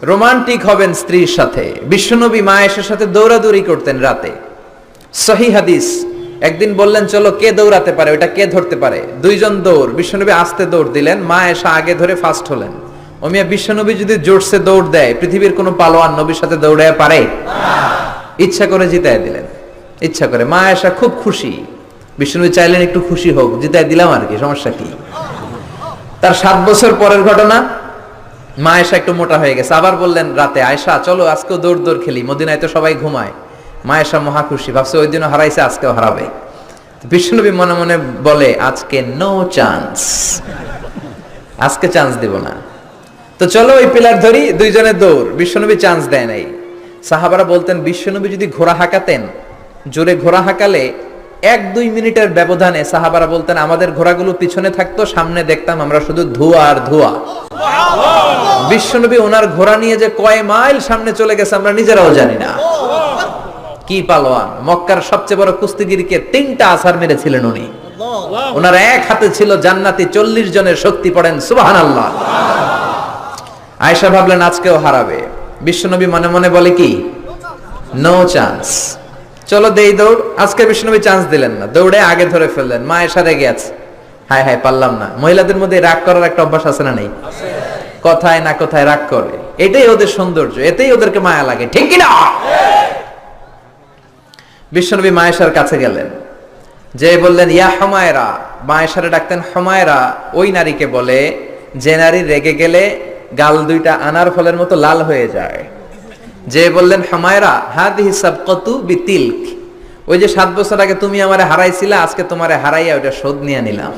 Romantic হবেন স্ত্রীর সাথে। বিশ্বনবী মা আয়েশার সাথে দৌড়াদৌড়ি করতেন রাতে। সহিহ হাদিস। একদিন বললেন চলো কে দৌড়াতে পারে, ওটা কে ধরতে পারে। দুইজন দৌড়, বিশ্বনবী আস্তে দৌড় দিলেন, মা আয়েশা আগে ধরে ফার্স্ট হলেন। ওমিয়া বিশ্বনবী যদি জোরসে দৌড় দেয়, পৃথিবীর কোনো পালোয়ান নবীর সাথে দৌড়ায় পারে? ইচ্ছা করে জিতায় দিলেন, ইচ্ছা করে। মা আয়েশা খুব খুশি। বিশ্বনবী চাইলেন একটু খুশি হোক, জিতায় দিলাম আর কি, সমস্যা কি। তার 7 বছর পরের ঘটনা। মা আয়েশা একটু মোটা হয়ে গেছে, আবার বললেন রাতে, আয়েশা চলো আজকেও দৌড় দৌড় খেলি, মদিনায় তো সবাই ঘুমায়। মা আয়েশা মহা খুশি, ভাবছে ওই দিনও হারাইছে, আজকেও হারাবে। বিশ্বনবী মনে মনে বলে আজকে নো চান্স, আজকে চান্স দিব না। তো চলো ওই পিলার ধরি, দুইজনে দৌড়। বিশ্বনবী চান্স দেয় নাই। সাহাবারা বলতেন বিশ্বনবী যদি ঘোড়া হাঁকাতেন, জোরে ঘোড়া হাঁকালে 1-2 মিনিটের ব্যবধানে সাহাবারা বলতেন আমাদের ঘোড়াগুলো পিছনে থাকতো, সামনে দেখতাম আমরা শুধু ধোঁয়া আর ধোঁয়া। বিশ্বনবী ওনার ঘোড়া নিয়ে যে কয় মাইল সামনে চলে গেছে আমরা নিজেরাও জানি না। কি পালোয়ান! মক্কার সবচেয়ে বড় কুস্তিগিরকে 3টা আছাড় মেরেছিলেন উনি। ওনার এক হাতে ছিল জান্নাতি 40 জনের শক্তি, পড়েন সুবহানাল্লাহ। আয়েশা ভাবলেন আজকেও হারাবে। বিশ্বনবী মনে মনে বলে কি, নো চান্স, চলো দেই দৌড়। আজকে বিশ্বনবী চান্স দিলেন না, দৌড়ে আগে ধরে ফেললেন। মা আয়েশা রেগে আছে, হায় হায় পারলাম না। মহিলাদের মধ্যে রাগ করার একটা অভ্যাস আছে না নেই? কথায় না কথায় রাগ করে, এটাই ওদের সৌন্দর্য, এতেই ওদেরকে মায়া লাগে, ঠিক কি না? বিশ্বনবী মা আয়েশার কাছে গেলেন, যে বললেন ইয়া হুমায়রা। মা আয়েশারে ডাকতেন হুমায়রা। ওই নারীকে বলে যে নারী রেগে গেলে গাল দুইটা আনার ফলের মতো লাল হয়ে যায়। যে বললেন হুমায়রা হাদিহি সাবকাতু বিতিলক, ওই যে 7 বছর আগে তুমি আমারে হারাইছিলা, আজকে তোমারে হারাইয়া ওটা শোধ নিয়ে নিলাম।